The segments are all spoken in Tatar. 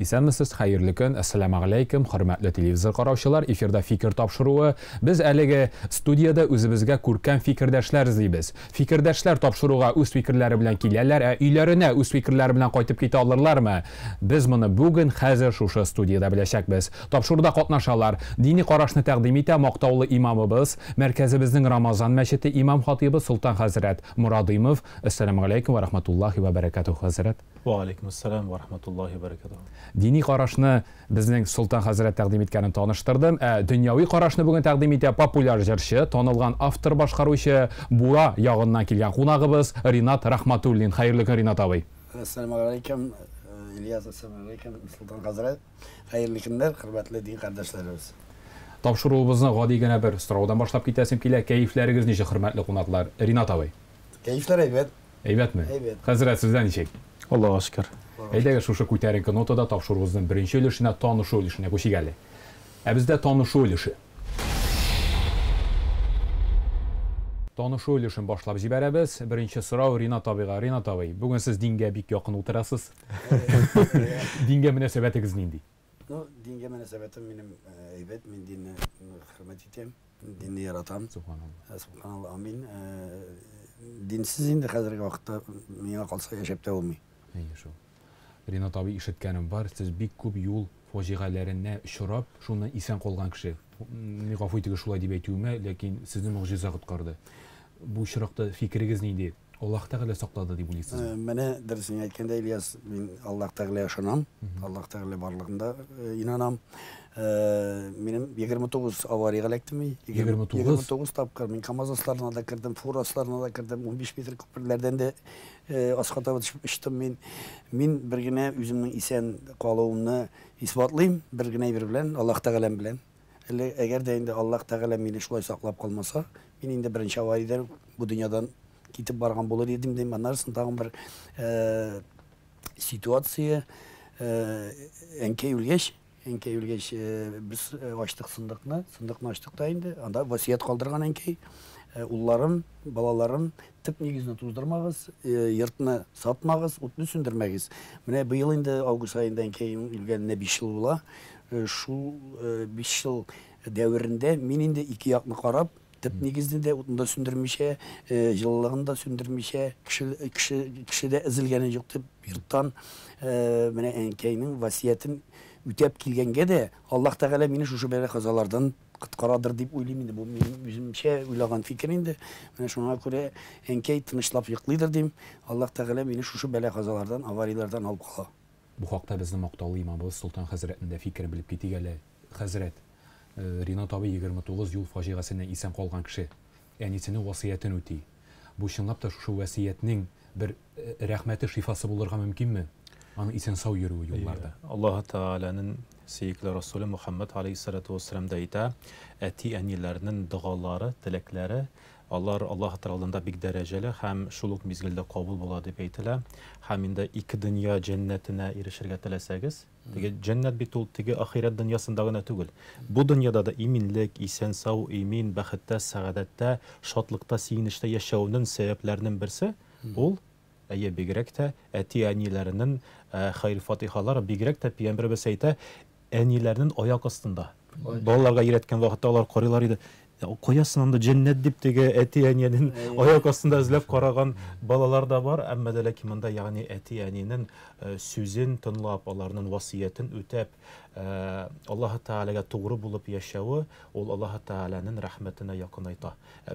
Исәнмесез, хәерле көн, ассаламу алейкум, хөрмәтле телевизор караучылар, эфирда фикер тапшыруы. Без әлеге студияда үзебезгә күркәм фикердәшләр эзлибез. Фикердәшләр тапшыруга үз фикерләре белән киләләр, өйләренә үз фикерләре белән кайтып китә алырлармы? Без моны бүген хәзер шушы студияда беләчәкбез. Тапшыруда катнашалар. Дини карашны тәкъдим итә мактаулы имамыбыз, мәркәзебезнең Рамазан мәчете имам хатибы Султан хәзрәт Мурадимов. Ассаламу алейкум ва рахматуллахи ва баракатуһ хәзрәт. Ва алейкум ассалам ва рахматуллахи ва баракатуһ. Дини карашны безнең Султан хәзрәт тәкъдим иткәнен таныштырдым. Дөньяви карашны бүген тәкъдим итә популяр җырчы, танылган автор башкаручы Буа ягыннан килгән кунагыбыз Ринат Рахматуллин. Хәерле көн, Ринат абый. Ассаламу алейкум, Ильяс, ассаламу алейкум, Султан хәзрәт. Хәерле көннәр, хөрмәтле дин кардәшләребез. Тапшыруыбызны гади генә бер сораудан башлап китәсем килә. Кәефләрегез ничек, хөрмәтле кунаклар? Ринат абый. Кәефләр әйбәт. Әйбәтме? Әйбәт. Хәзрәт, сездән ничек? Аллаһу шөкер. Әйдәгез шушы күтәренке нотада тапшыруыбызның беренче өлешенә, танышу өлешенә күчик әле. Бездә танышу өлеше. Танышу өлешен башлап җибәрәбез. Беренче сорау Ринат абыйга. Ринат абый, бүген сез дингә бик якын утырасыз. Дингә мөнәсәбәтегез нинди? Дингә мөнәсәбәтем минем әйбәт, мин динне хөрмәт итәм, динне яратам. Субханалла. Субханалла, амин. Динсез инде хәзерге вакытта миңа калса яшәп тә булмый. Ринат абый, ишеткәнем бар, сез бик күп юл фаҗигаләренә очрап, шуны исән калган кеше. Ни гафу итегез шулай дип әйтүемә, ләкин сезне мөгъҗиза коткарды. Бу очракта фикерегез нинди? Аллаһ Тәгалә саклады дип уйлыйсыз? Менә дөресен әйткәндә, Ильяс, мин Аллаһ Тәгаләгә ышанам, Аллаһ Тәгалә барлыгында инанам. Минем 29 авария эләктем. 29 тапкыр. Мин КамАЗларына да кирдем, фурасларына да кирдем, 15 метр күперләрдән дә асфальтка төшеп иштем мин. Мин бер генә үземнең исән калуымны исбатлыйм, бер генә бер белән, Аллаһ Тәгалә белән. Әгәр дә инде Аллаһ Тәгалә мине шулай саклап калмаса, мин инде беренче авариядән бу дөньядан китеп барган булыр идем дим. Аннарсын тагын бер ситуация әнкәй үлгәч, без ачтык сындыкны ачтык та инде. Анда васият калдырган әнкәй, улларым, балаларым, тип нигезне туздырмагыз, йортны сатмагыз, утны сүндермәгез. Менә быел инде август айында әнкәй үлгәненә 5 ел була. Шул 5 ел дәверендә мин инде ике якны карап, тип нигезне дә утында сүндермичә, җылылыгын да сүндермичә, кешедә эзелгәне юк дип йорттан менә әнкәйнең васиятен үтәп килгәнгә дә Аллаһ Тәгалә мине шушы бәла казалардан коткарадыр дип уйлыйм инде. Бу минем үземчә уйлаган фикер инде. Менә шуңа күрә әнкәй тынычлап йоклыйдыр дим. Аллаһ Тәгалә мине шушы бәла казалардан, авариялардан алып кала. Бу хакта безнең мактаулы имамыбыз Султан хәзрәтнең дә фикерен белеп китик әле. Хәзрәт, Ринат абый 29 юл фаҗигасеннән исән калган кеше. Әнисенең васыятен үти. Бу чынлап та шушы васыятның бер рәхмәте, шифасы булырга мөмкинме? Аны исән сау йөрү юлларда. Аллаһ Тәгаләнең сөйкеле Расулы Мөхәммәд алейһиссалату вассалам да әйтә, әти-әниләрнең дугалары, теләкләре Аллаһ Тәгаләдә бик дәрәҗәле һәм шул ук мизгелдә кабул була дип әйтелә. Һәм инде ике дөнья җәннәтенә ирешергә теләсәгез, теге җәннәт бит ул теге ахират дөньясында гына түгел. Бу дөньяда да иминлек, исән сау, имин, бәхеттә, сәгадәттә, шатлыкта, сөенештә яшәүнең сәбәпләренең берсе ул бигрәк тә әти-әниләренең хәйр-фатихалары, бигрәк тә Пәйгамбәрбез әйтә, әниләрнең аяк астында. Балаларга өйрәткән вакытта алар карыйлар иде. Коясын анда җәннәт дип теге әти-әнинең аяк астында эзләп караган балалар да бар. Әмма дә ләкин монда ягъни әти-әнинең сүзен тыңлап, аларның васыятен үтәп, Аллаһ Тәгаләгә тугры булып яшәүе, ул Аллаһ Тәгаләнең рәхмәтенә якынайта.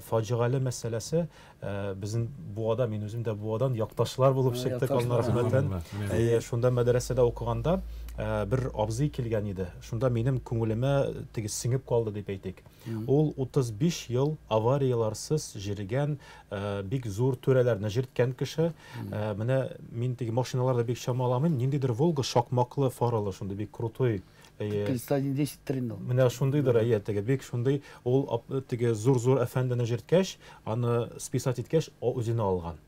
Фаҗигале мәсьәләсе, безнең Буада, мин үзем дә Буадан якташлар булып чыктык, Аллаһ рәхмәтен. Шунда мәдрәсәдә укыганда бер абзый килгән иде. Шунда минем күңелемә теге сиңеп калды дип әйтик. Ул 35 ел аварияларсыз җиргән, бик зур түрәләрне җирткән кеше. Менә мин теге машиналарда бик чамаламыйм, ниндидер Волга шакмаклы фаралы, шунда бик крутой. Кристалин 10 трендал. Менә шундыйдыр, теге бик шундый, ул теге зур әфәндене җирткәч, аны списать иткәч, үзенә алган.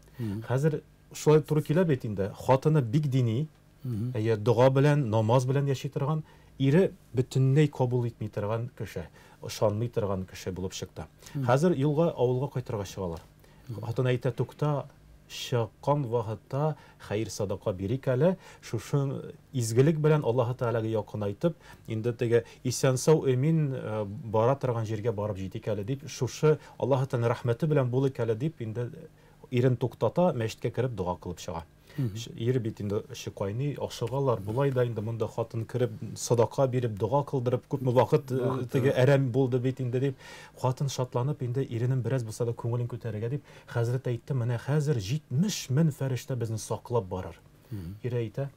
Хәзер шулай туры килә бит инде. Хатыны бик дини, дуга белән, намаз белән яши торган, ире бөтенләй кабул итми торган кеше, ышанмый торган кеше булып чыкты. Хәзер юлга, авылга кайтырга чыгалар. Хатын әйтә, тукта, чыккан вакытта хәер садака бирик әле, шушы изгелек белән Аллаһ Тәгаләгә якынайтып, инде теге исән-сау эмин бара торган җиргә барып җитик әле дип, шушы Аллаһ Тәгалә рәхмәте белән булык әле дип, инде ирен туктата, мәчеткә кереп дуга кылып чыга. Ир бит инде шикайный, ашыгалар, булай да инде монда хатын кереп садака биреп, дуга кылдырып, күпме вакыт теге әрәм булды бит инде дип, хатын шатланып инде иренең бераз булса да күңелен күтәрергә дип, хәзрәт әйтте, менә хәзер 70 мең фәрештә безне саклап барыр. Ир әйтә,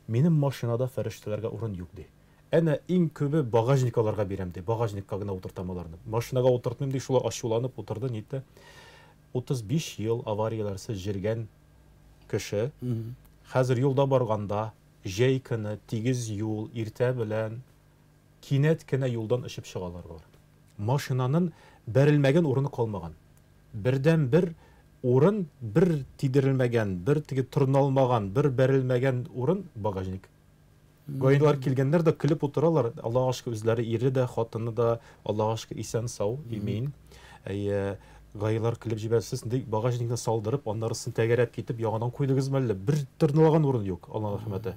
минем машинада фәрештәләргә урын юк ди. Әнә иң күбе багажникларга бирәм ди, багажникка гына утыртам аларны. Машинага утыртмыйм ди, шулай ачуланып утырды, нитте. 35 ел аварияларсыз җиргән кеше, хәзер юлда барганда, җәй көне, тигез юл, иртә белән, кинәт кенә юлдан ышып чыгалар бар. Машинаның бәрелмәгән урыны калмаган. Бердән бер урын, бер тидерелмәгән, бер теге тырналмаган, бер бәрелмәгән урын багажник. Гайнлар килгәннәр дә көлеп утыралар. Аллаһ ашкы үзләре ире дә, хатыны да, Аллаһ ашкы исән сау, имин. Гайлар килеп җибәрсез, багажникны салдырып, аннарысын тәгәрәп китеп, яңадан куйдыгыз мәлле, бер тырнылаган урын юк, Аллаһ рәхмәте.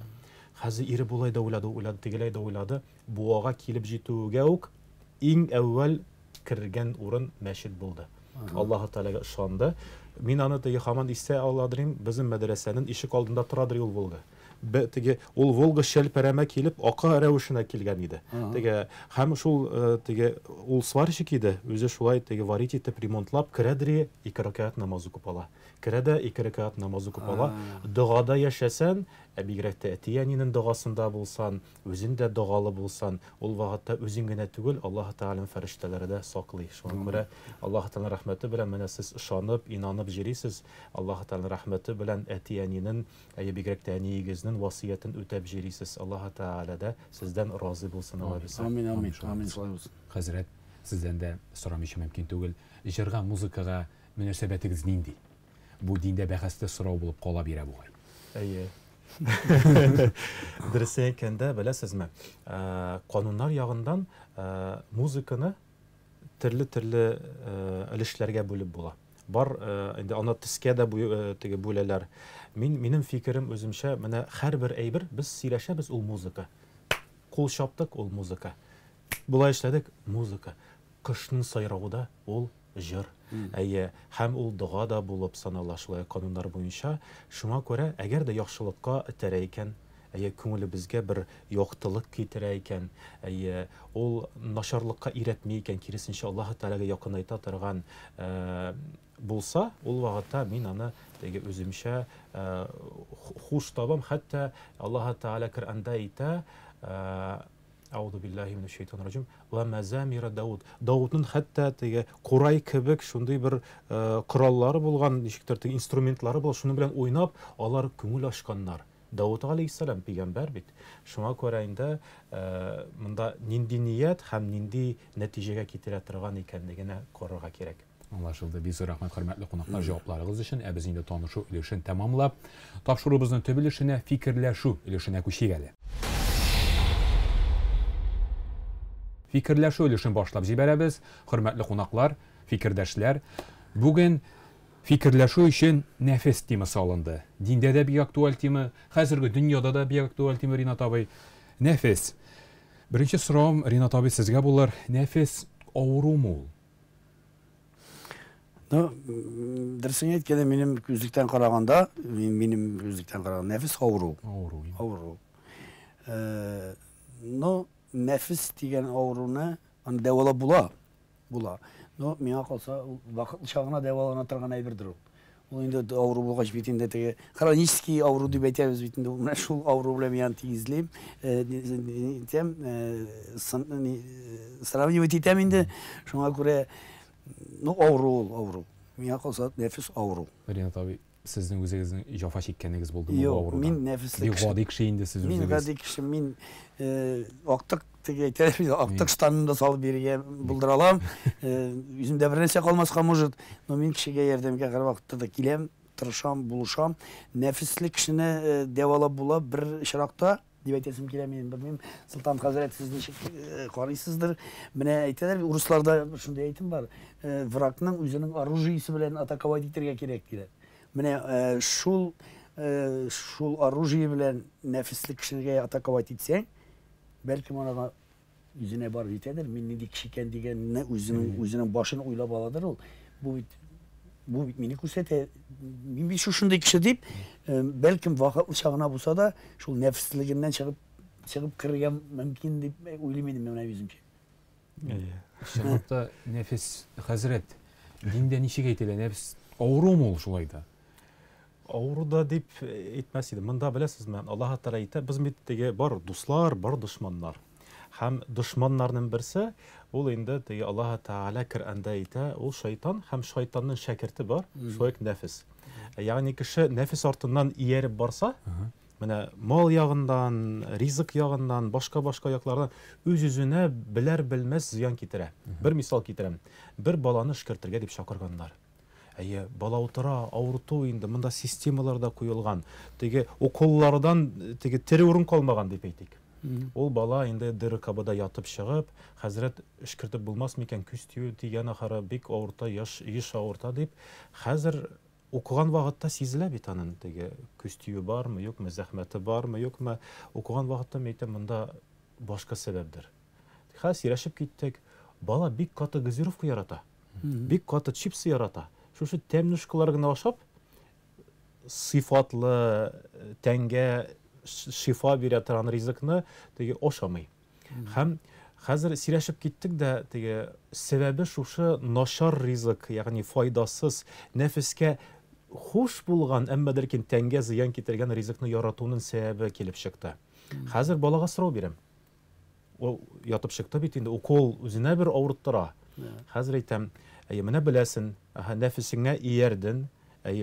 Хәзер ире булай да уйлады, тегеләй дә уйлады. Буага килеп җитүгә үк иң әүвәл кергән урын мәчет булды. Аллаһ Тәгаләгә ышанды. Мин аны теге һаман истә аладырым, безнең мәдрәсәнең ишек алдында торадыр ул Волга. Теге ул Волга шәлпәрәмә килеп, ака рәвешенә килгән иде. Теге һәм шул теге ул сварщик иде, үзе шулай теге варить итеп ремонтлап, керәдер, 2 рәкәт намаз укып ала. Керәдә 2 рәкәт намаз укып ала. Дугада яшәсән, бигрәк тә әтиянинең дугасында булсан, үзең дә дугалы булсан, ул вакытта үзең генә түгел, Аллаһ Тәгаләнең фәрештәләре дә саклый. Шуңа күрә Аллаһ Тәгалә рәхмәте белән менә сез ышанып, инанып җирисез. Аллаһ Тәгалә рәхмәте белән әтиянинең, бигрәк тә әниегезнең васыятен үтәп җирисез. Аллаһ Тәгалә дә сездән разы булсын. Амин, амин, амин. Хәзрәт, сездән дә сорамыйча мөмкин түгел. Җырга, музыкага мөнәсәбәтегез нинди? Бу диндә бәхәстә сорау булып кала бирә бугай. Әйе. Дөресен әйткәндә, беләсезме, кануннар ягындан музыканы төрле өлешләргә бүлеп була. Бар, инде аны төскә дә теге бүләләр. Минем фикерем үземчә, менә һәрбер әйбер без сөйләшәбез, ул музыка. Кул чаптык, ул музыка. Булай эшләдек, музыка. Кышның сайравында ул җыр. Әйе, һәм ул дуга да булып санала шулай кануннар буенча. Шуңа күрә, әгәр дә яхшылыкка этәрә икән, күңелебезгә бер яктылык китерә икән, ул начарлыкка иретми икән, киресенчә Аллаһ Тәгаләгә якынайта торган булса, ул вакытта мин аны теге үземчә хуш табам. Хәтта Аллаһ Тәгалә Коръәндә әйтә, Аузу биллаһи минаш шайтанир раҗим ва мазамир Дауд. Даудның хәтта теге Курай кебек шундый бер кораллары булган, ничектер теге инструментлары булган, шуның белән уйнап, алар күңел ашканнар. Дауд алейһиссалам пәйгамбәр бит. Шуңа күрә инде монда нинди ният һәм нинди нәтиҗәгә китерә торган икәнлегенә карарга кирәк. Аңлашылды. Бик зур рәхмәт, хөрмәтле кунаклар, җавапларыгыз өчен. Без инде танышу өлешен тәмамлап, тапшырубызның төп өлешенә, фикерләшү өлешенә күчик әле. Фикерләшү өлешен башлап җибәрәбез. Хөрмәтле кунаклар, фикердәшләр, бүген фикерләшү өчен нәфес темасы алынды. Диндә дә бик актуаль тема, хәзерге дөньяда да бик актуаль тема, Ринат абый. Нәфес. Беренче сорауым, Ринат абый, сезгә булыр. Нәфес авырумы? Дөресен әйткәндә, минем күзлектән караганда, нәфес авыру. Авыру. Нәфес дигән авыруны аны дәвалап була. Но миңа калса, вакытлы чагына дәвалана торган әйбердер ул. Ул инде авыру булгач бит инде теге хронический авыру дип әйтәбез бит инде. Менә шул авыру белән мин тигезлим. Сравнивать итәм инде. Шуңа күрә авыру. Миңа калса, нәфес авыру. Ринат абый, сезнең үзегезнең җафа чиккәнегез булдымы бу авырудан? Юк, мин нәфесле кеше. Гади кеше инде сез үзегез. Мин гади кеше, мин актык теге әйтәләр, актык штанында салып биргән булдыра алам. Үземдә бер нәрсә калмаска может, но мин кешегә ярдәмгә һәр вакытта да киләм, тырышам, булышам. Нәфесле кешене дәвалап була бер очракта дип әйтәсем килә, мин белмим. Султан хәзрәт, сез ничек карыйсыздыр? Менә әйтәләр, урысларда шундый әйтем бар. Врагның үзенең оружиесе белән атаковать итәргә кирәк диләр. Менә шул оружие белән нәфесле кешегә атаковать итсәң, бәлкем ана үзенә бар җитәдер. Мин нинди кеше икән дигәнне үзенең башын уйлап аладыр ул. Бу бит мине күрсәтә. Мин бит шушындый кеше дип, бәлкем вакытлы чагына булса да, шул нәфслегеннән чыгып киргә мөмкин дип уйлыйм инде менә үземчә. Шәматта нәфес хәзрәт диндә ничек әйтелә? Нәфес авырумы ул шулай да? Авыруда дип әйтмәс идем. Монда беләсезме, Аллаһ Тәгалә әйтә, без бит теге бар дуслар, бар дошманнар. Һәм дошманнарның берсе ул инде теге Аллаһ Тәгалә Коръәндә әйтә, ул шайтан һәм шайтанның шәкерте бар, шулай нәфес. Ягъни кеше нәфес артыннан ияреп барса, менә мал ягындан, ризык ягындан, башка яклардан үз-үзенә белер-белмәс зыян китерә. Бер мисал китерәм. Бер баланы эшкәртергә дип чакырганнар. Бала утыра, авырту инде, монда системаларда куелган. Теге уколлардан теге тере урын калмаган дип әйтик. Ул бала инде ДРКБда ятып чыгып, хәзрәт эшкәртеп булмас микән, күз тию тигән ахыры бик авырта, еш авырта дип, хәзер укыган вакытта сизелә бит аның теге күз тию бармы, юкмы, зәхмәте бармы, юкмы. Укыган вакытта әйтәм, монда башка сәбәпдер. Хәзер сөйләшеп киттек, бала бик каты газировка ярата. Бик каты чипсы ярата. Шушы тәмнушкалар гына ашап, сыйфатлы тәнгә шифа бирә торган ризыкны теге ашамый. Һәм хәзер сөйләшеп киттек дә, теге сәбәбе шушы начар ризык, ягъни файдасыз, нәфескә хуш булган, әмма ләкин тәнгә зыян китергән ризыкны яратуның сәбәбе килеп чыкты. Хәзер балага сорау бирәм. Ул ятып чыкты бит инде, укол үзенә бер авырттыра. Хәзер әйтәм, менә беләсен, нәфесеңә иярден,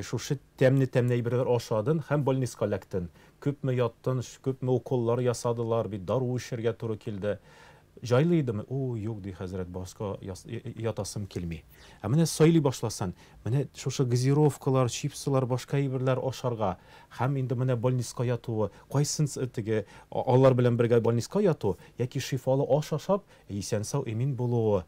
шушы тәмне әйберләр ашадын һәм больницка эләктен. Күпме яттын, күпме уколлар ясадылар, бит дару эчәргә туры килде. Җайлы идеме? Юк ди хәзрәт, башка ятасым килми. Менә сөйли башласан, менә шушы газировкалар, чипсылар, башка әйберләр ашарга һәм инде менә больницка ятуы, кайсын теге алар белән бергә больницка яту, яки шифалы аш ашап, исән-сау эмин булуы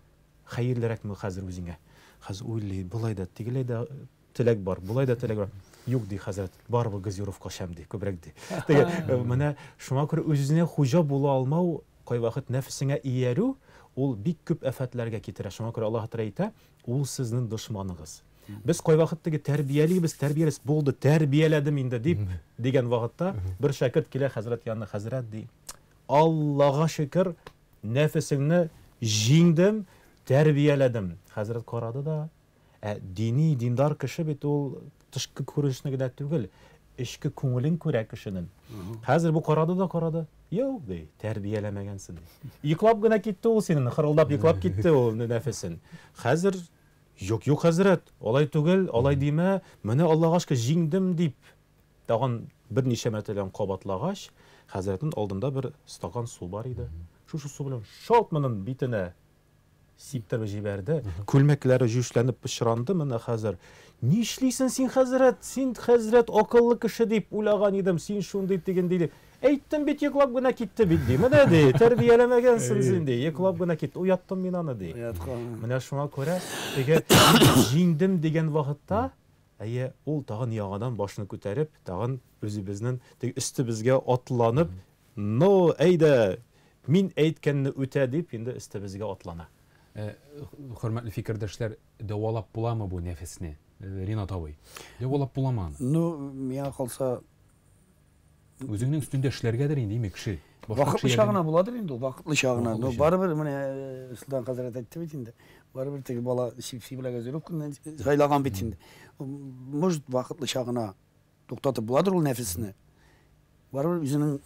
хәерлерәкме хәзер үзеңә? Хәзер уйлый, булай да, тигеләй дә теләк бар, булай да теләк бар. Юк ди хәзрәт, барыбы газировка шәм ди, күбрәк ди. Теге менә шуңа күрә үзенә хуҗа була алмау, кайвакыт нәфесеңә иярү, ул бик күп афәтләргә китерә. Шуңа күрә Аллаһ Тәгалә әйтә, ул сезнең дошманыгыз. Без кайвакыт теге тәрбиялибез, булды, тәрбияләдем инде дип дигән вакытта бер шәкерт килә хәзрәт янына, хәзрәт ди. Аллаһка шөкер, нәфесеңне җиңдем, тәрбияләдем. Хәзрәт карады да, дини, диндар кеше бит ул тышкы күренешне генә түгел, эчке күңелен күрә кешенең. Хәзер бу карады да карады. Юк ди, тәрбияләмәгәнсең. Йоклап гына китте ул синең, хырылдап йоклап китте ул нәфесен. Хәзер юк хәзрәт, алай түгел, алай димә, менә Аллаһка шөкер җиңдем дип, тагын берничә мәртәбә кабатлагач, хәзрәтнең алдында бер стакан су бар иде. Шушы су белән шалт моның битенә сиптереп җибәрде. Күлмәкләре җүшләнеп пычранды менә хәзер. Ни эшлисең син хәзрәт? Син хәзрәт акыллы кеше дип уйлаган идем, син шундый тиген диде. Әйттем бит, йоклап гына китте бит ди. Менә ди, тәрбияләмәгәнсең син ди. Йоклап гына китте. Уяттым мин аны ди. Менә шуңа күрә теге җиңдем дигән вакытта, ул тагын яңадан башны күтәреп, тагын үзебезнең теге өстебезгә атланып, "Ну, әйдә, мин әйткәнне үтә" дип инде өстебезгә атлана. Хөрмәтле фикердәшләр, дәвалап буламы бу нәфесне? Ринат абый, дәвалап буламы? Миңа калса, үзеңнең өстендә эшләргәдер инде име кеше. Вакытлы чагына буладыр инде, вакытлы чагына. Барыбер менә Султан хәзрәт әйтте бит инде. Барыбер теге бала чипсы белән газировканы сайлаган бит инде. Может, вакытлы чагына туктатып буладыр ул нәфесне. Барыбер үзенең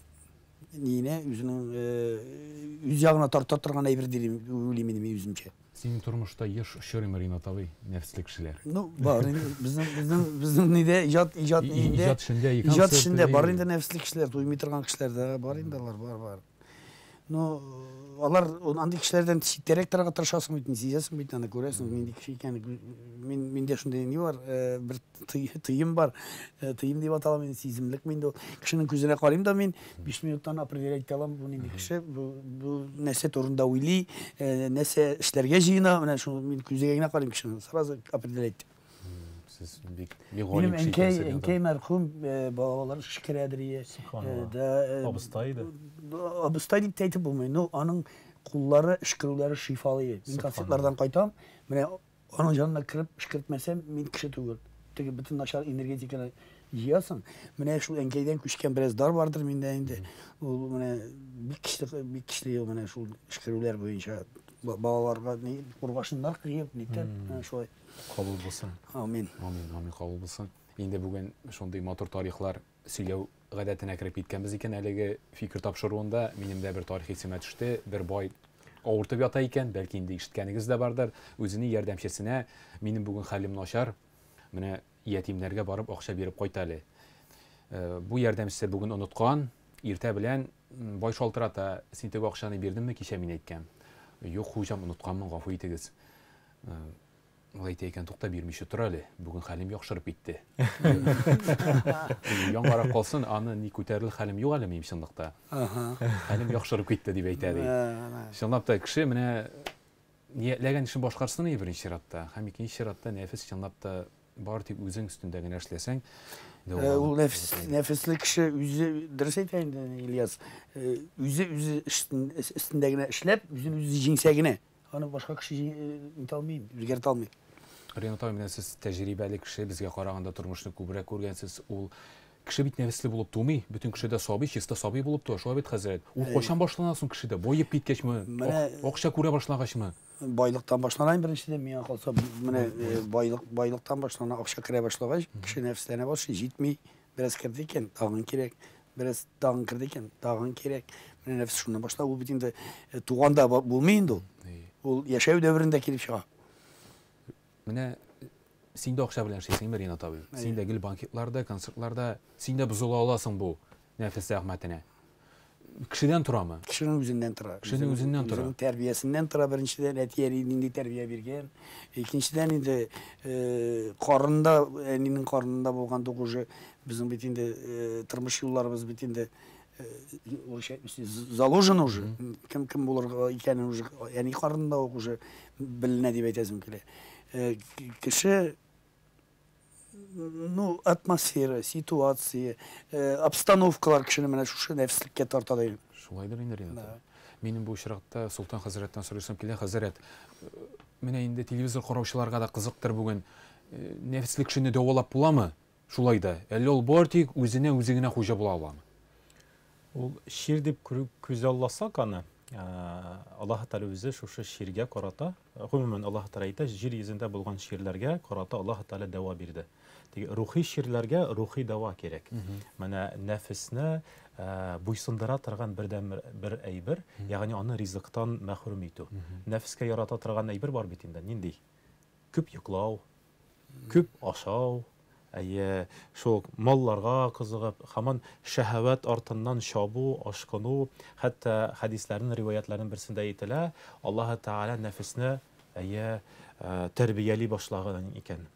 үз ягына тарта торган әйбер дилем, уйлыйм инде үземчә. Синең тормышта еш шырымы Ринат абый, нәфесле кешеләр? Бар инде, безнең нидә иҗат эшендә бар инде нәфесле кешеләр, туймый торган кешеләр дә бар инде, алар бар. Алар андый кешеләрдән читтәрәк торырга тырышасың бит, сизәсең бит, аны күрәсең, нинди кеше икәнен. Миндә шундый ни бар, бер тыйым бар. Тыйым дип аталам, мин сиземлек миндә. Кешенең күзенә карыйм да мин 5 минуттан определять итә алам, бу нинди кеше, бу нәрсә турында уйлый, нәрсә эшләргә җыена, менә шуны мин күзгә генә карыйм кешене, сразу определять. Siz bir Benim galim şey enkey merhum babaları şikerediriye da Abıstaydı. abıstaydı teyti bulmayın. No, onun kulları şıkırları şifalıydı. Ben kasetlerden kaytam. Mene onun canına kırıp şıkırtmasam min kişi tuğul. Çünkü bütün aşağı energetikini yiyorsun. Mene şu enkeyden küçükken biraz dar vardır minde indi. O mene bir kişiliği mene şu şıkırlar boyunca babalarga ne kurbaşınlar kıyıp niten şoy. Kabul bulsun. Amin. Amin kabul bulsun. Endi bugün şonday motor tarixlar сөйләү гадәтенә кереп киткәнбез икән, әлеге фикер тапшыруында минем дә бер тарихи исемә төште. Бер бай авыртып ята икән, бәлки инде ишеткәнегез дә бардыр. Үзенең ярдәмчесенә минем бүген хәлем начар, менә ятимнәргә барып акча биреп кайта әле. Бу ярдәмчесе бүген оныткан, иртә белән бай шалтырата, син теге акчаны бирдеңме кичә мин әйткән. Юк, хуҗам, онытканмын, гафу итегез. Алай икән, тукта бирмичә тор әле. Бүген хәлем яхшырып китте. Яңарак калсын, аны ни күтәрел хәлем юк әле минем чынлыкта. Хәлем яхшырып китте дип әйтә ди. Чынлап та кеше менә ниятләгән эшен башкарсын беренче чиратта, һәм икенче чиратта нәфис чынлап та бар тик үзең өстендә генә эшләсәң, ул нәфисле кеше үзе дөрес әйтә инде Ильяс. Үзе өстендә генә эшләп, үзен үзе җиңсәгенә. Аны башка кеше итә алмый, үзгәртә алмый. Ренат абый, менә сез тәҗрибәле кеше, безгә караганда тормышны күбрәк күргәнсез. Ул кеше бит нәфисле булып тумый, бөтен кеше дә сабый, чиста сабый булып туа. Шулай бит хәзрәт. Ул кайчан башлана соң кешедә? Боеп киткәчме? Акча күрә башлагачмы? Байлыктан башланайын беренчедән, миңа калса, менә байлыктан башлана, акча керә башлагач, кеше нәфсләнә башлый, җитми, бераз керде икән, тагын кирәк. Бераз тагын керде икән, тагын кирәк. Менә нәфс шуннан башла, ул бит инде туганда булмый инде ул. Ул яшәү дәврендә килеп чыга. Менә син дә акча белән эшлисең, Ренат абый. Син дә гел банкетларда, концертларда, син дә бузыла аласың бу нәфес рәхмәтенә. Кешедән торамы? Кешенең үзеннән тора. Кешенең үзеннән тора. Үзенең тәрбиясеннән тора, беренчедән әтиәри нинди тәрбия биргән. Икенчедән инде карында, әнинең карында булганда уже безнең бит инде тормыш юлларыбыз бит инде заложено уже. Кем булырга икәнен уже, яни карында уже беленә дип әйтәсем килә. Кеше ну атмосфера, ситуация, обстановкалар кешене менә шушы нәфслеккә тарта да. Шулайдыр инде, Ренат. Минем бу очракта Султан хәзрәттән сорыйсым килә, хәзрәт. Менә инде телевизор караучыларга да кызыктыр бүген. Нәфслек кешене дәвалап буламы? Шулай да. Әллә ул бар тик үзенә хуҗа була аламы? Ул шир дип күз алласак аны, Аллаһ Тәгалә үзе шушы ширгә карата, гомумән Аллаһ Тәгалә әйтә, җир йөзендә булган ширләргә карата Аллаһ Тәгалә дәва бирде. Тик рухи ширләргә рухи дәва кирәк. Менә нәфесне буйсындыра торган бер әйбер, ягъни аны ризыктан мәхрүм итү. Нәфескә ярата торган әйбер бар бит инде, нинди? Күп йоклау, күп ашау, шул малларга кызыгып, һаман шәһавәт артыннан шабу, ашкыну, хәтта хәдисләрнең, риваятларның берсендә әйтелә, Аллаһ Тәгалә нәфесне тәрбияли башлаган икән.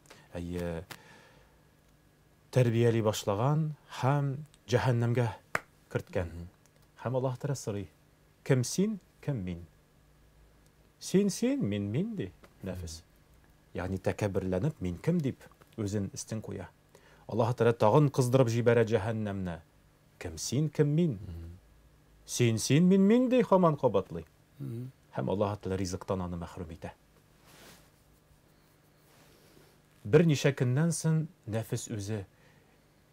Тәрбияли башлаган һәм җәһәннәмгә керткән. Һәм Аллаһ Тәгалә сорый: "Кем син, кем мин?" Син, мин ди нәфес. Ягъни тәкәбберләнеп, мин кем дип үзен истен куя. Аллаһ Тәгалә тагын кыздырып җибәрә җәһәннәмне. Кем син, кем мин? Син, мин ди һаман кабатлый. Һәм Аллаһ Тәгалә ризыктан аны мәхрүм итә. Берничә көннән соң нәфес үзе: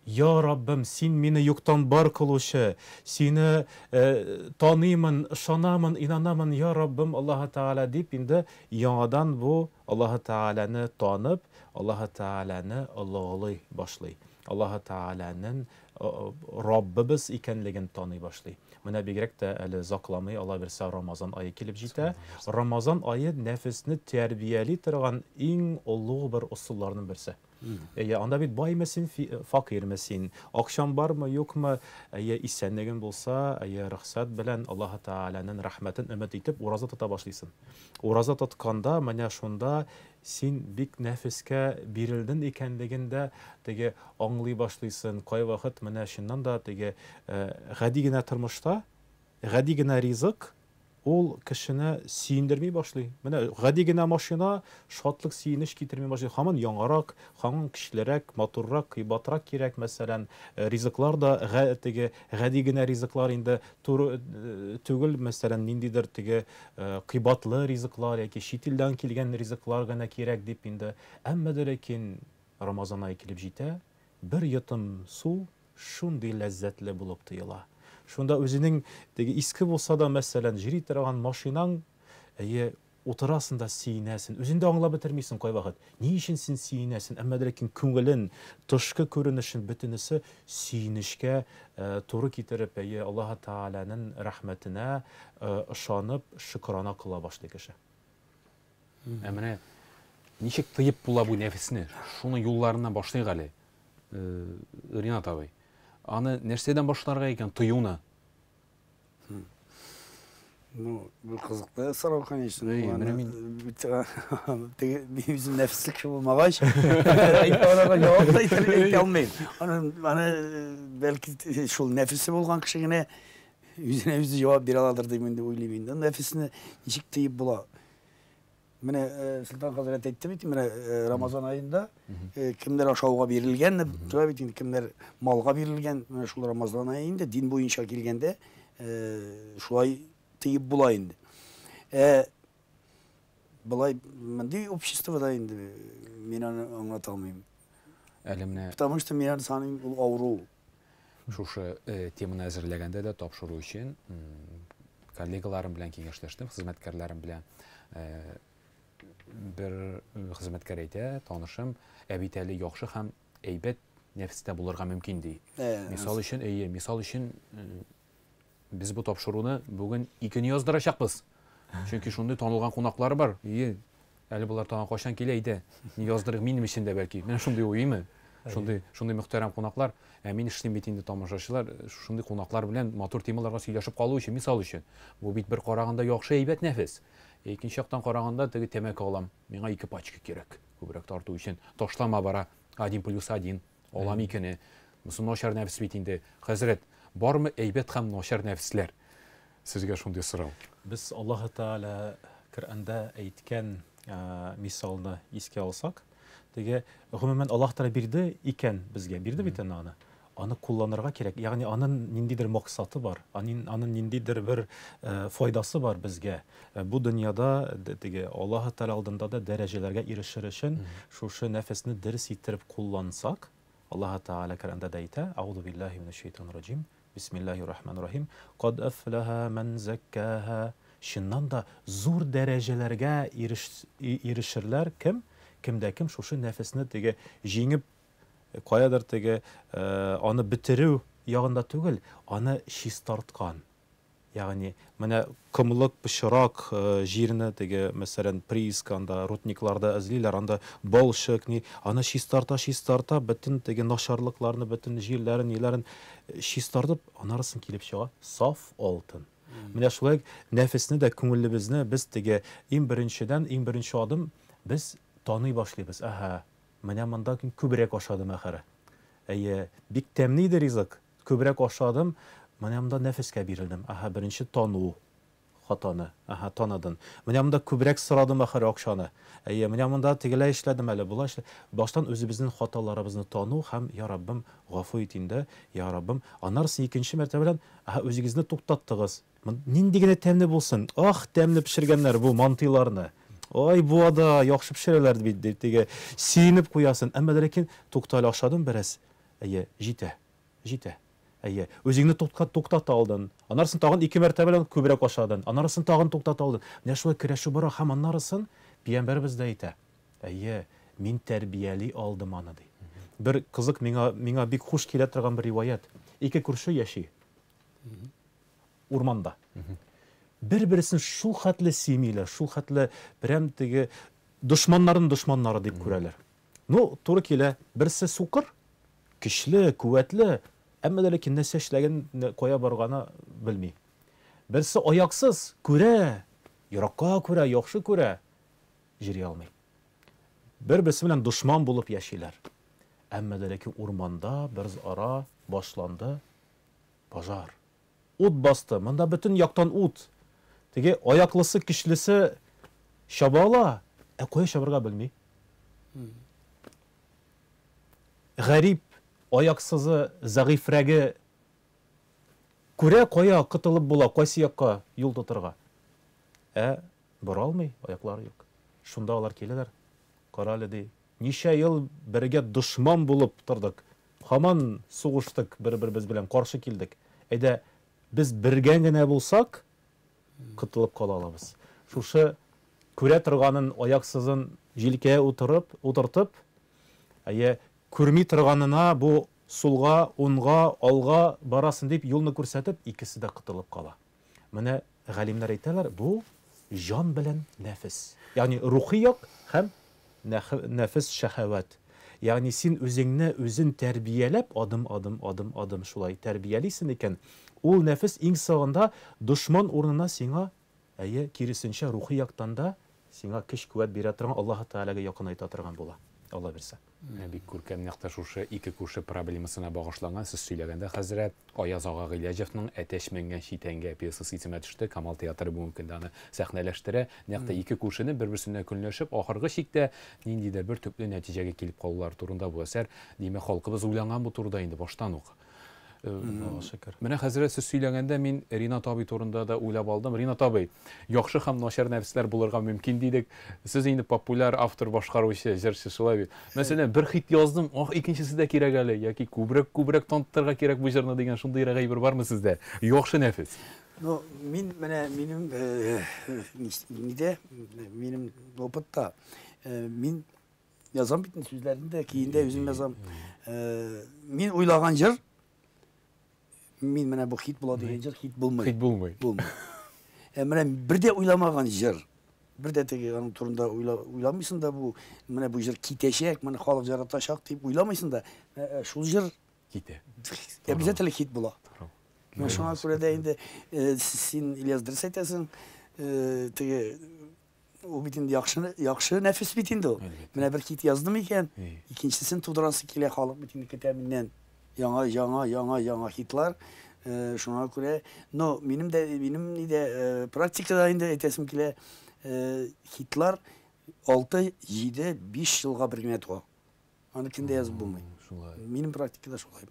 "Я Раббым, син мине юктан бар кылучы, сине таныймын, ышанамын, инанамын, я Раббым, Аллаһ Тәгалә" дип инде яңадан бу Аллаһ Тәгаләне танып, Аллаһ Тәгаләне олылый башлый. Аллаһ Тәгаләнең Раббыбыз икәнлеген таный башлый. Менә бигрәк тә әле закламый, Алла берсә Рамазан айы килеп җитә. Рамазан айы нәфесне тәрбияли торган иң олуг бер усулларның берсе. Анда бит баймысың, факирмысың, акчаң бармы, юкмы, исәнлегең булса, рөхсәт белән Аллаһ Тәгаләнең рәхмәтен өмет итеп ураза тота башлыйсың. Ураза тотканда, менә шунда син бик нәфескә бирелдең икәнлеген дә теге аңлый башлыйсың. Кай вакыт менә шуннан да теге гади генә тормышта, гади генә ризык ул кешене сөендермей башлый. Менә гади генә машина шатлык, сөенеч китермей башлый. Һаман яңарак, һаман кичлерәк, матуррак, кыйбатрак кирәк. Мәсәлән, ризыклар да гади генә ризыклар инде түгел. Мәсәлән, ниндидер теге кыйбатлы ризыклар яки чит илдән килгән ризыклар гына кирәк дип инде. Әмма дә ләкин Рамазан ае килеп җитә, бер йотым су шундый ләззәтле булып тоела. Шунда үзенең теге иске булса да, мәсәлән, җири торган машинаң, утырасың да сөенәсен. Үзеңдә аңлап бетермисең кайвакыт. Ни өчен син сөенәсен? Әмма ләкин күңелен, тышкы күренешен бөтенесе сөенешкә туры китереп, Аллаһ Тәгаләнең рәхмәтенә ышанып, шөкрана кыла башлый кеше. Менә ничек тыеп була бу нәфесне? Шуның юлларынан башлыйк әле. Ринат абый. Аны нәрсәдән башларга икән тыюны? Ну, bu kızıklı soru конечно. Bizim nefislik şu olmağaç. Ona cevap da etmeliyim. Ana belki şu nefisi bulgan kişine yüzüne cevap bir aladır demin de uylayayım. Nefisini nişik teyip bula. Mene Sultan Hazreti etti bitti. Mene Ramazan ayında kimler aşağıya verilgen, tabii kimler malga verilgen. Mene şu Ramazan ayında din boyunca gelgende şu ay teyip bulayındı. Bulay, ben de обществоda indi. Ben anlatamayım. Әлемне Потому что мен саным ул авыру. шушы теманы әзерләгәндә дә тапшыру өчен коллегаларым белән киңәшләштем, хезмәткәрләрем белән. Бер хезмәткәр әйтә, танышым, бит әле яхшы һәм әйбәт нәфестә булырга мөмкин ди. Мисал өчен biz bu тапшыруны бүген 2-не яздырачакбыз. Чөнки шундый танылган кунаклар бар. Әле булар тагын качан килә иде. Ни яздырык минем өчен дә бәлки. Мен шундый уйымы? Шундый мөхтәрәм кунаклар, мин эшлим бит инде тамашачылар, шундый кунаклар белән матур темаларга сөйләшеп калу өчен, мисал өчен. Бу бит бер караганда яхшы әйбәт нәфес. Икенче яктан караганда теге тәмәке алам. Миңа 2 пачка кирәк. Күбрәк тарту өчен. Ташлама бара. 1+1. Алам 2-не. Мосы начар нәфес бит инде. Хәзрәт, бармы әйбәт һәм начар нәфесләр? Сезгә шундый сорау. Без Аллаһ Тәгалә Коръәндә әйткән мисалны искә алсак, теге гомумән Аллаһ Тәгалә бирде икән безгә, бирде бит аны. Аны кулланырга кирәк. Ягъни аның ниндидер максаты бар, аның ниндидер бер файдасы бар безгә. Бу дөньяда теге Аллаһ Тәгалә алдында да дәрәҗәләргә ирешер өчен шушы нәфесне дөрес иттереп куллансак, Аллаһ Тәгалә Коръәндә әйтә: "Аузу биллаһи минәш шәйтанир раҗим. Бисмиллаһир-рахманир-рахим. Кад афлаха ман заккаха." Шуннан да зур дәрәҗәләргә ирешерләр кем шушы нәфесне теге җиңеп каядыр теге аны бетерү ягында түгел, аны чистарткан. Ягъни менә кымлык пычрак җирне теге мәсәлән приисканда, рудникларда эзлиләр, анда балчык ни, аны чистарта, бөтен теге начарлыкларны, бөтен җирләрен, ниләрен чистартып, анарысын килеп чыга саф алтын. Менә шулай нәфесне дә күңелебезне без теге иң беренче адым без таный башлыйбыз. Менә монда күбрәк ашадым ахыры. Бик тәмле иде ризык. Күбрәк ашадым, менә монда нәфескә бирелдем. Беренче тану хатаны. Таныдым. Менә монда күбрәк сорадым ахыры акчаны. Менә монда тегеләй эшләдем әле, булай эшлә. Баштан үзебезнең хаталарыбызны тану һәм я Раббым гафу ит инде, я Раббым. Аннарсы икенче мәртәбәдән үзегезне туктаттыгыз. Нинди генә тәмле булсын. Тәмле пешергәннәр бу мантыйларны. Бу ада яхшы пешерәләр бит дип теге сөенеп куясын. Әмма ләкин тукталь ашадым бераз. Җитә. Үзеңне туктата алдың. Анарсын тагын 2 мәртәбәлән күбрәк ашадың. Анарсын тагын туктата алдың. Менә шулай көрәшү бара һәм аннарсын Пәйгамбәрбез дә әйтә. Мин тәрбияли алдым аны ди. Бер кызык миңа бик хуш килә торган бер риваят. 2 күрше яши. Урманда. Бер-берсен шул хәтле сөймиләр, шул хәтле прям теге дошманнары дип күрәләр. Туры килә, берсе сукыр, көчле, куәтле, әмма ләкин нәрсә эшләгән, кая барганы белми. Берсе аяксыз, күрә, еракка күрә, яхшы күрә, җири алмый. Бер-берсе белән дошман булып яшиләр. Әмма ләкин урманда бер ара башланды пожар. Ут басты, монда бөтен яктан ут. теге аяклысы, көчлесе шаба ала, кая шабырга белми. Гарип, аяксызы, зәгыйфрәге күрә кая кытылып була, кайсы якка юл тотырга. Бара алмый, аяклары юк. Шунда алар киләләр. Каралы ди. Ничә ел бергә дошман булып тордык. Һаман сугыштык, бер-беребез белән каршы килдек. Әйдә, без бергә генә булсак, кытылып кала алабыз. Шушы күрә торганын аяксызын җилкәгә утыртып, күрми торганына бу сулга, унга, алга барасын дип юлны күрсәтеп, икесе дә кытылып кала. Менә галимнәр әйтәләр, бу жан белән нәфес. Ягъни рухи як һәм нәфес шәһават. Ягъни син үзеңне үзен тәрбияләп, адым шулай тәрбиялисен икән, ул нәфес иң сагында дошман урынына сиңа, киресенчә рухи яктан да сиңа көч-куәт бирә торган, Аллаһ Тәгаләгә якынайта торган була. Алла бирсә. Бик күркәм нәкъ шушы ике күрше проблемасына багышланган сез сөйләгәндә хәзрәт Аяз ага Гыйләҗевнең Әтәч менгән читәнгә пьесасы исемә төште. Камал театры бу мөмкин аны сәхнәләштерә. Нәкъ ике күршене бер-берсенә көнләшеп, ахыргы чиктә ниндидер бер төпле нәтиҗәгә килеп калулар турында бу әсәр, димәк, халкыбыз уйланган бу турыда инде баштан ук. Менә хәзрәт сез сөйләгәндә мин Ринат абый турында да уйлап алдым. Ринат абый, яхшы һәм начар нәфесләр булырга мөмкин дидек. Сез инде популяр автор, башкаручы, җырчы шулай бит. Мәсәлән, бер хит яздым, икенчесе дә кирәк әле, яки күбрәк танытырга кирәк бу җырны дигән шундый әйбер бармы сездә? Яхшы нәфес. Мин менә минем опытта мин язам бит сүзләрендә, кийиндә үзем язам. Мин уйлаган җыр Мин менә бу хит була дигән җыр хит булмый. Хит булмый. Менә бер дә уйламаган җыр. Бер дә теге аның турында уйламыйсың да бу менә бу җыр китәчәк, менә халык яратачак дип уйламыйсың да, шул җыр китә. Обязательно хит була. Менә шуңа күрә дә инде син Ильяс дөрес әйтәсең, теге ул бит инде яхшы нәфес бит инде ул. Менә бер хит яздым икән, икенчесен тудырасы килә, халык бит инде көтә миннән. Яңа хитлар. Шуңа күрә, минем дә практикада инде әйтәсем килә, хитлар 6-7-5 елга бер генә туа. Аны кемдә язып булмый. Минем практикада шулай.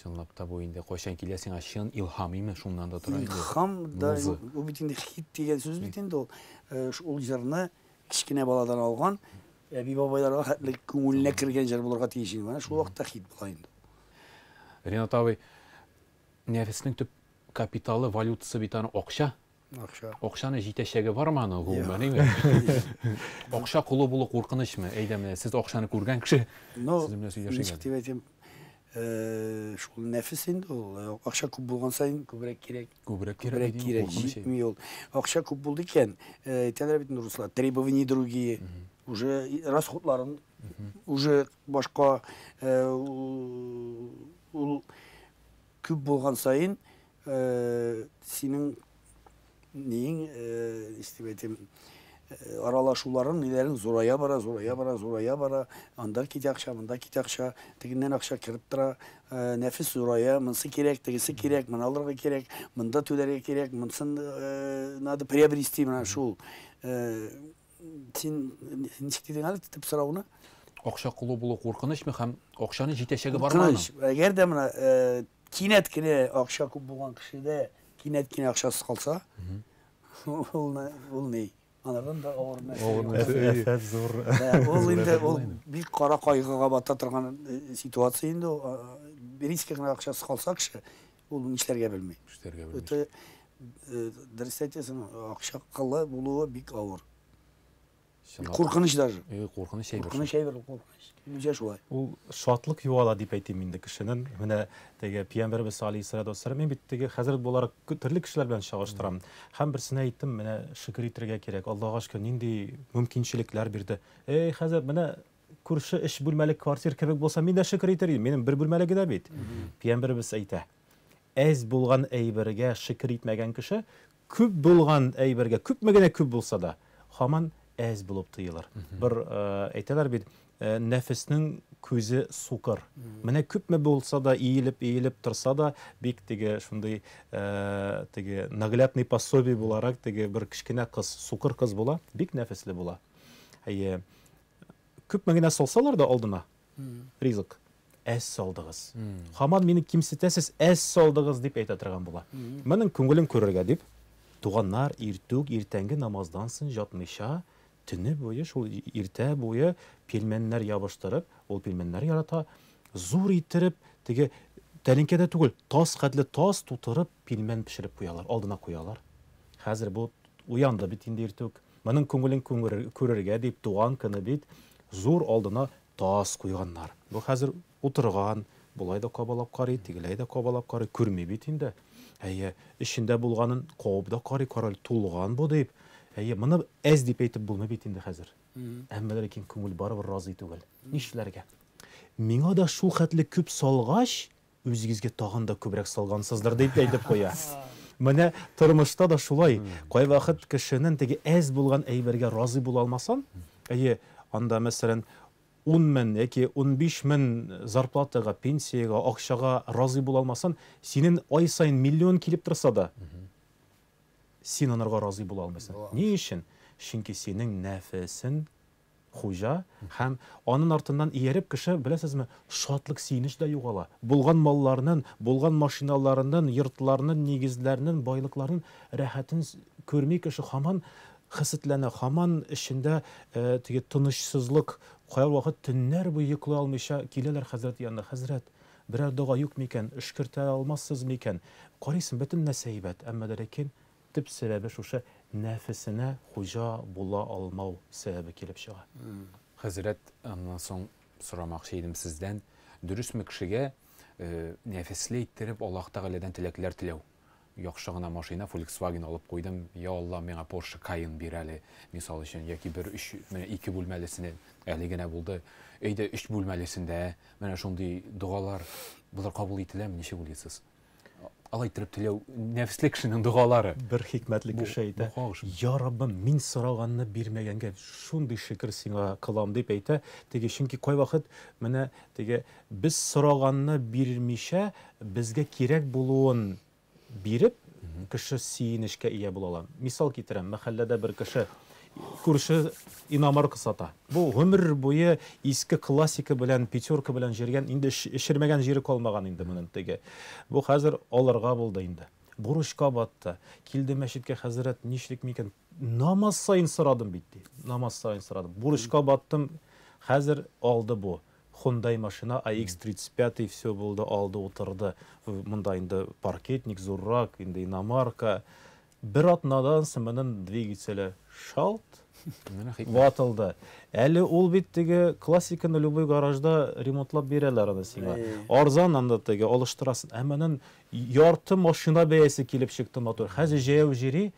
Чынлап та бу инде кайчан килә сиңа чын илһамимы шуннан да тора инде. Илһам да, ул бит инде хит дигән сүз бит инде ул. Ул җырны кичкенә баладан алган, әби бабайларга хәтле күңеленә кергән җыр булырга тиеш инде. Менә шул вакытта хит була инде. Ринат абый, нәфеснең төп капиталы, валютасы бит аны акча. Акчаны җитәчәге бармы аны гомумән? Акча кулы булу куркынычмы? Әйдә, менә сез акчаны күргән кеше. Сез белән сөйләшәгән. Шул нәфес инде ул. Акча күп булган сайын күбрәк кирәк. Күбрәк кирәк. Җитми ул. Акча күп булды икән, әйтәләр бит руслар, требования другие. Уже расходларын уже башка ул күп булган сайын синең нең аралашуларын ниләрен зурая бара, анда китә акча, монда китә акча, тегеннән акча кирип тора, нәфес зурая, монсы кирәк, тегесе кирәк, моны алырга кирәк, монда түләргә кирәк, монсын надо приобрести, менә шул. Син ничек дидең әле тип сорауны? Акча кулы булу куркынычмы һәм акчаны җитәчәге бармы? Әгәр дә менә кинәт кенә акча күп булган кешедә кинәт кенә акчасы калса, ул ни? Анардан да авыр мәсьәлә. Зур. Ул инде бик кара кайгыга бата торган ситуация инде. Беренче генә акчасы калса кеше, ул нишләргә белми. Дөрес әйтәсең, акча кылы булуы бик авыр. Куркыныч даже. Куркыныч әйбер. Куркыныч әйбер, куркыныч. Ничә шулай? Ул шатлык юала дип әйтим инде кешенең. Менә теге Пәйгамбәрбез алейһиссалату вассалам, мин бит теге хәзрәт буларак төрле кешеләр белән чагыштырам. Һәм берсенә әйттем, менә шөкер итәргә кирәк. Аллаһка шөкер, нинди мөмкинчелекләр бирде. Хәзрәт, менә күрше эш бүлмәле квартира кебек булса, мин дә шөкер итәр идем. Минем бер бүлмәле генә бит. Пәйгамбәрбез әйтә. Әз булган әйбергә шөкер итмәгән кеше, күп булган әйбергә, күпме генә күп булса да, һаман әз булып тоелыр. Бер әйтәләр бит, nefesinin көзе сукыр. Менә күпме булса да иелеп торса да, бик теге шундый теге наглядный пособие буларак теге бер кичкенә кыз, сукыр кыз була, бик нәфесле була. Күпме генә салсалар да алдына ризык, әз салдыгыз. Хаман мине кимсетәсез, әз салдыгыз дип әйтә торган була. Менің күңелем күрергә дип, туганнар иртәнге намаздан соң ятмыйча, төне буе, шул иртә буе пилмәннәр ябыштырып, ул пилмәннәр ярата, зур иттереп, теге тәлинкәдә түгел, тас хәтле тас тутырып, пилмән пешереп куялар, алдына куялар. Хәзер бу уянды бит инде иртүк. Менің күңелен күрергә дип, туган көне бит, зур алдына тас куйганнар. Бу хәзер утырган, булай да кабалап карый, тигеләй дә кабалап карый, күрми бит инде. Ішендә булганын кабып да карый, тулган бу дип. Моны әз дип әйтеп булмый бит инде хәзер. Әмма ләкин күңел барыбер разый түгел. Нишләргә? Миңа да шул хәтле күп салгач, үзегезгә тагын да күбрәк салгансыздыр дип әйтеп куя. Менә тормышта да шулай. Кай вакыт кешенең теге әз булган әйбергә разый була алмасан, анда мәсәлән 10 мең яки 15 мең зарплатага, пенсияга, акчага разый була алмасан, синең ай сайын миллион килеп торса да, син анарга разый була алмыйсың. Ни өчен? Чөнки синең нәфесең хуҗа һәм аның артыннан ияреп кеше, беләсезме, шатлык, сөенеч дә югала. Булган малларның, булган машиналарның, йортларның, нигезләрнең, байлыкларның рәхәтен күрми кеше һаман хәсетләнә, һаман эчендә теге тынычсызлык, кая вакыт төннәр буе йоклый алмыйча киләләр хәзрәт янына. Хәзрәт, берәр дуга юк микән, эшкәртә алмассыз микән? Карыйсың, бөтен нәрсә әйбәт, әмма ләкин төп сәбәбе шушы нәфесенә хуҗа була алмау сәбәбе килеп чыга. Хәзрәт, аннан соң сорамакчы идем сездән, дөресме кешегә нәфесле иттереп Аллаһ Тәгаләдән теләкләр теләү? Яхшы гына машина Volkswagen алып куйдым, я Алла, миңа Porsche Cayenne бир әле, мисал өчен, яки бер 2 бүлмәлесенә әле генә булды. Әйдә 3 бүлмәлесендә менә шундый дугалар булар кабул ителәме, ничек уйлыйсыз? Алай иттереп теләү нәфесле кешенең дугалары. Бер хикмәтле кеше әйтә: "Я Раббым, мин сораганны бирмәгәнгә шундый шөкр сиңа кылам" дип әйтә. Теге чөнки кай вакыт менә теге без сораганны бирмичә, безгә кирәк булуын биреп, кеше сөенечкә ия була. Мисал китерәм, мәхәлләдә бер кеше күрше иномарка сата. Бу гомер буе иске классика белән, пятерка белән җиргән, инде эшермәгән җире калмаган инде моның теге. Бу хәзер алырга булды инде. Бурычка батты. Килде мәчеткә, хәзрәт, нишлек микән? Намаз сайын сорадым бит. Намаз сайын сорадым. Бурычка баттым, хәзер алды бу. Hyundai машина AX35 все булды, алды, утырды. Монда инде паркетник, зуррак, инде иномарка. Бер атнадан соң моның двигателе шалт ватылды. Әле ул бит теге классиканы любой гаражда ремонтлап бирәләр аны сиңа. Арзан анда теге алыштырасың. Әммәнең ярты машина бәясе килеп чыкты мотор. Хәзер җәяү җири,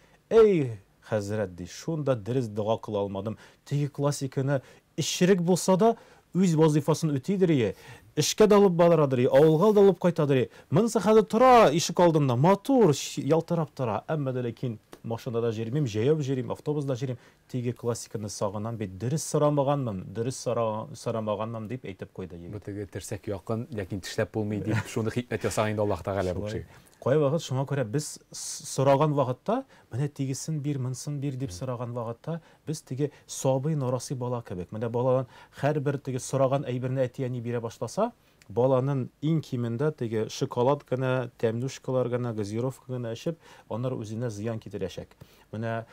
хәзрәт ди, шунда дөрес дуга кыла алмадым. Теге классиканы ишрек булса да үз вазифасын үтидер, эшкә дә алып барадыр, авылга да алып кайтадыр. Монысы хәзер тора ишек алдында, мотор ялтырап тора. Әмма ләкин машинада җирмим, җәяү җирим, автобуста җирим. Теге классиканы сагынам бит, дөрес сорамаганмын, дөрес сорамаганмын дип әйтеп куйды егет. Бу теге терсәк якын, ләкин тешләп булмый дип, шуны хикмәт ясаган инде Аллаһ Тәгалә бу кеше. Кай вакыт шуңа күрә без сораган вакытта, менә тигесен бир, монсын бир дип сораган вакытта, без теге сабый, нарасый бала кебек. Менә баладан һәрбер теге сораган әйберне әти-әни бирә башласа, баланың иң кимендә теге шоколад гына, тәмнушкалар гына, газировка гына эчеп, алар үзенә зыян китерәчәк. Менә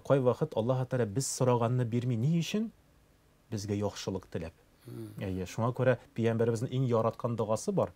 кай вакыт Аллаһ Тәгалә без сораганны бирми, ни өчен? Безгә яхшылык теләп. Шуңа күрә Пәйгамбәребезнең иң яраткан дугасы бар.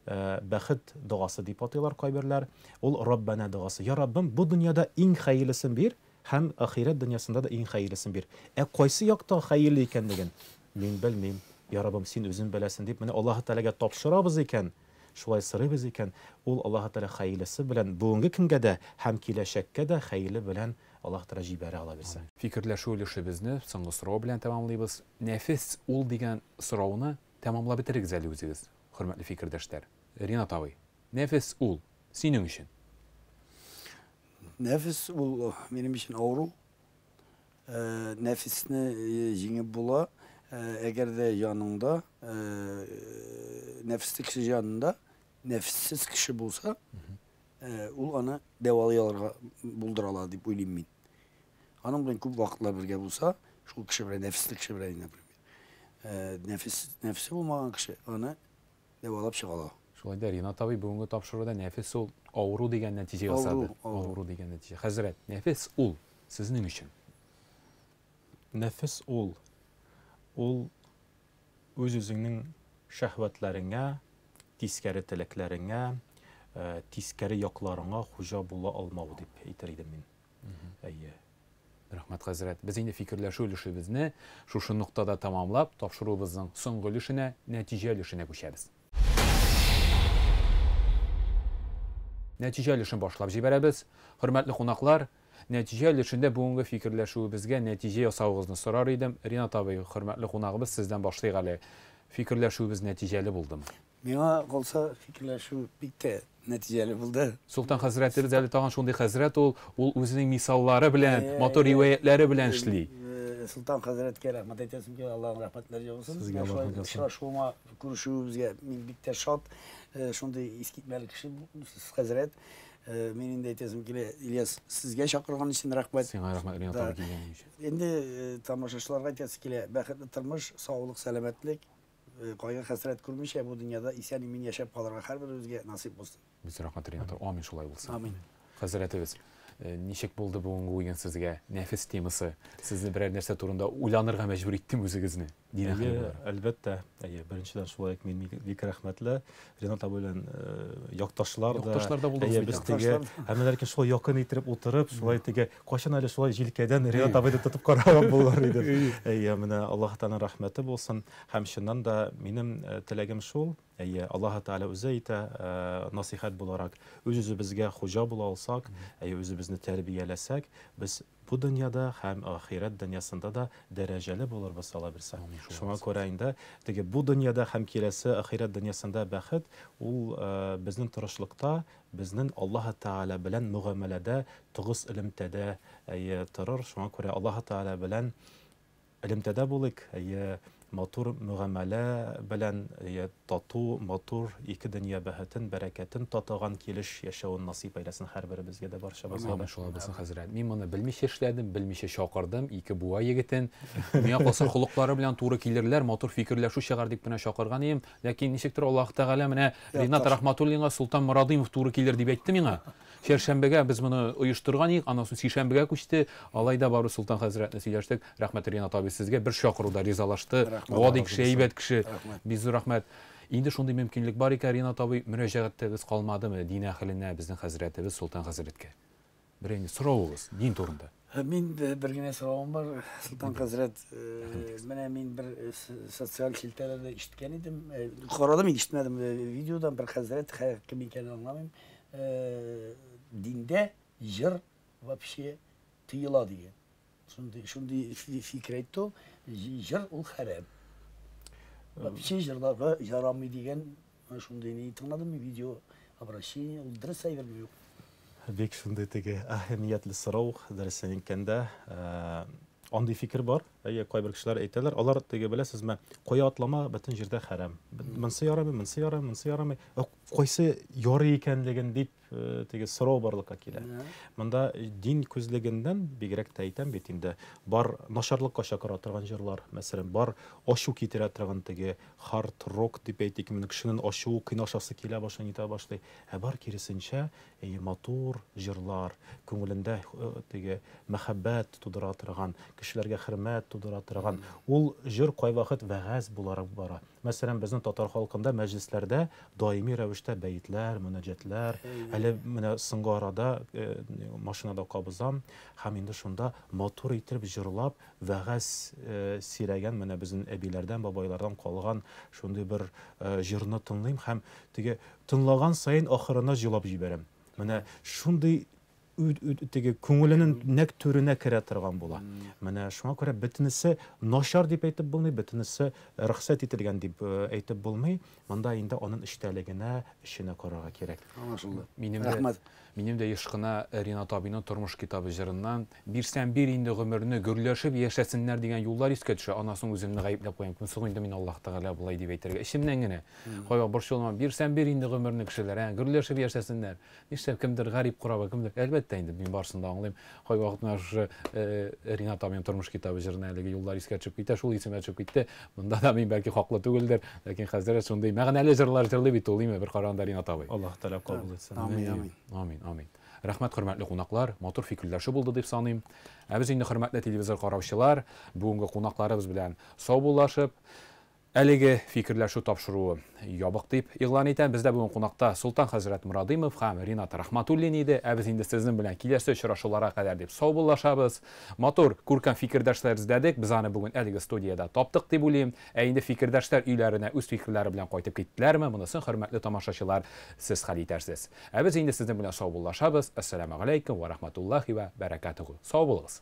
Бәхет дугасы дип атыйлар кайберләр. Ул Раббана дугасы. Я Раббым, бу дөньяда иң хәерлесен бир, һәм ахират дөньясында да иң хәерлесен бир. Кайсы якта хәерле икәнлеген мин белмим. Я Раббым, син үзең беләсең дип, менә Аллаһ Тәгаләгә тапшырабыз икән, шулай сорыйбыз икән, ул Аллаһ Тәгалә хәерлесе белән бүгенге көнгә дә һәм киләчәккә дә хәерле белән Аллаһ Тәгалә җибәрә ала бирсә. Фикерләшү өлешебезне соңгы сорау белән тәмамлыйбыз. Нәфис ул дигән сорауны тәмамлап бетерегез әле үзегез, хөрмәтле фикердәшләр. Ринат абый, нәфис ул синең өчен? Nefis ул минем өчен авыру. Нәфисне җиңеп була. Eğer de yanında nefisli kişi yanında nefsiz kişi bulsa ul ana devalıyalarga bulduralar deyip oyluyum ben. Anam bilen көп vakitler birge bulsa şu kişi bile nefisli kişi bile nefsi bulmagan kişi ana devalap çıkala. Şolay da Rinat abi бүгінгі тапшыруда нәфіс ул ауру деген нәтиже ясады. Ауру деген нәтиже. Хәзрәт, нәфіс ул сезнең өчен. Nefis ул öz-özünün şəhvətlərinə, tiskəri tiləklərinə, tiskəri yaqlarına xuja buла almау дип әйтер идем мин. Әйе. Рәхмәт хәзрәт. Без инде фикерләшү өлешебезне шушы нуктада тамамлап, тапшыруыбызның соңгы өлешенә, нәтиҗә өлешенә күчәбез. Нәтиҗә өлешен башлап җибәрәбез. Хөрмәтле кунаклар, нәтиҗә өлешендә бүгенге фикерләшүебезгә нәтиҗә ясауыгызны сорар идем. Ринат абый, хөрмәтле кунагыбыз, сездән башлыйк әле. Фикерләшүебез нәтиҗәле булдымы? Миңа калса фикерләшү бик тә нәтиҗәле булды. Султан хәзрәтебез әле тагын шундый хәзрәт ул үзенең мисаллары белән, матур риваятләре белән эшли. Султан хәзрәткә рәхмәт әйтәсем килә, Аллаһның рәхмәтләре яусын. Сезгә Аллаһ разы булсын. Шуңа күрешүебезгә мин бик тә шат. Шундый искитмәле кеше сез хәзрәт. Мин инде әйтәсем килә, Ильяс, сезгә чакырган өчен рәхмәт. Сиңа рәхмәт Ринат абый килгән өчен. Инде тамашачыларга әйтәсе килә, бәхетле тормыш, саулык, сәламәтлек, кайгы хәсрәт күрмичә бу дөньяда исән-имин яшәп калырга һәрберебезгә насыйп булсын. Без рәхмәт Ринат абый. Амин, шулай булсын. Амин. Хәзрәтебез, ничек булды бүгенге уен сезгә? Нәфис темасы. Сезне берәр нәрсә турында уйланырга мәҗбүр иттем үзегезне. Әлбәттә, беренчедән шулай мин бик рәхмәтле. Ринат абый белән якташлар да булды. Без теге һәммәләргә шулай якын итеп утырып, шулай теге кайчан әле шулай җилкәдән Ринат абыйды тотып караган булар иде. Менә Аллаһ Тәгалә рәхмәте булсын. Һәм чыннан да минем теләгем шул. Аллаһ Тәгалә үзе әйтә, насихат буларак үзебезгә хуҗа була алсак, үзебезне тәрбияләсәк, без bu dünyada hem ahiret dünyasında da dereceli buluruz Allah bilse. Şuna göre indi. Çünkü bu dünyada hem kilesi ahiret dünyasında bäxet, ul bizning tırışlıkta, bizning Allah Teala bilen muamelede, tığız ilimtede tırır. Şuna göre Allah Teala bilen ilimtede bulik, matur muamele bilen tatu, matur iki dünya bäxetin, bereketin tatıgan kiliş yaşawın nasip eylesin her biribizge de barşabızga. Amin şolay bulsun Хәзрәт. Мин моны белмичә эшләдем, белмичә чакырдым. Ике буа егетен. Миңа калса холыклары белән туры килерләр, матур фикерләшү чыгар дип менә чакырган идем. Ләкин ничектер Аллаһ Тәгалә менә Ринат Рахматуллинга Султан Морадимов туры килер дип әйтте миңа. Шәршәмбегә без моны оештырган идек, аннан соң сишәмбегә күчте. Алайда бары Султан хәзрәтне сөйләштек. Рәхмәт Ринат абый сезгә бер чакыруда ризалашты. Гади кеше, әйбәт кеше. Бизү рәхмәт. Инде шундый мөмкинлек бар икән Ринат абый, мөрәҗәгатьтәгез калмадымы дин әһленә, безнең хәзрәтебез Султан хәзрәткә? Беренче соравыгыз дин турында. Мин бер генә соравым бар, Султан хәзрәт. Менә мин бер социаль шелтәләрдә ишеткән идем. Карадым, ишетмәдем. Видеодан бер хәзрәт кем икәнен аңламыйм. Dinde jır вообще tıyıla diye. Şundi fikir etti o. Jır ul harem. Вообще jırlarga yaramı diyen şundi neyi tanıdım mı video abraşi ul sayver mi yok. Bek şundi tege ahemiyetli sorav dersenin kende andi fikir var. Kayber kişiler eyteler. Alar tege bilesizmi? Koya atlama bütün jirde harem. Mınsı yaramı. Koysa yarı ikenliğin deyip tege sorav barlıkka kile. Mında din közleginden bigirek teyten betinde бар нашарлыкка чакыра торган җырлар, мәсәлән, бар ачу китерә торган теге hard rock дип әйтик, минем кешенең ачу кыйнашасы килә башлый, нита башлый. Бар киресенчә, матур җырлар, күңелендә теге мәхәббәт тудыра торган, кешеләргә хөрмәт тудыра торган. Ул җыр кайвакыт вәгазь буларак бара. Мәсәлән, безнең татар халкында мәҗлесләрдә даими рәвештә бәйтләр, мөнәҗәтләр, әле менә соңгы арада машинада кабызам, һәм инде шунда матур итеп җырлап, вәгазь сирәгән менә безнең әбиләрдән, бабайлардан калган шундый бер җырны тыңлыйм һәм теге тыңлаган саен ахырына җырлап җибәрәм. Менә шундый теге күңеленең нәк түренә керә торган була. Менә шуңа күрә бөтенесе начар дип әйтеп булмый, бөтенесе рөхсәт ителгән дип әйтеп булмый. Монда инде аның эчтәлегенә, эшенә карарга кирәк. Минем дә еш кына Ринат абыйның тормыш китабы җырыннан бирсәм бир инде гомерне гөрләшеп яшәсеннәр дигән юллар искә төшә. Анасын үземне гаепләп куям. Соң инде мин Аллаһ Тәгалә булай дип әйтергә. Ишемнән генә. Кайга борчылма, бирсәм бир инде гомерне кешеләр, гөрләшеп яшәсеннәр. Нишләп кемдер гарип курабы, кемдер. Әлбәттә инде мин барсында аңлыйм. Кайга вакытта шу Ринат абыйның тормыш китабы җырына әлеге юллар искә төшеп китә, шул исемә төшеп китте. Монда да мин бәлки хаклы түгелдер, ләкин хәзер шундый мәгънәле җырлар җырлый бит ул, бер караганда Ринат абый. Аллаһ Тәгалә кабул итсен. Амин. Рәхмәт, хөрмәтле кунаклар, матур фикерләшү булды дип саныйм. Без инде хөрмәтле телевизор караучылар, бүгенге кунакларыбыз белән саубуллашып, әлеге фикерләшү тапшыруы ябык дип игълан итәм. Бездә бүген кунакта Султан хәзрәт Мурадимов һәм Ринат Рахматуллин иде. Без инде сезнең белән киләсе очрашуларга кадәр дип саубуллашабыз. Матур, күркәм фикердәшләр эзләдек. Без аны бүген әлеге студияда таптык дип уйлыйм. Инде фикердәшләр өйләренә үз фикерләре белән кайтып киттеләрме? Монысын хөрмәтле тамашачылар сез хәл итәрсез. Без инде сезнең белән саубуллашабыз. Ассаламу алейкум ва рахматуллахи ва баракатуху. Сау булыгыз.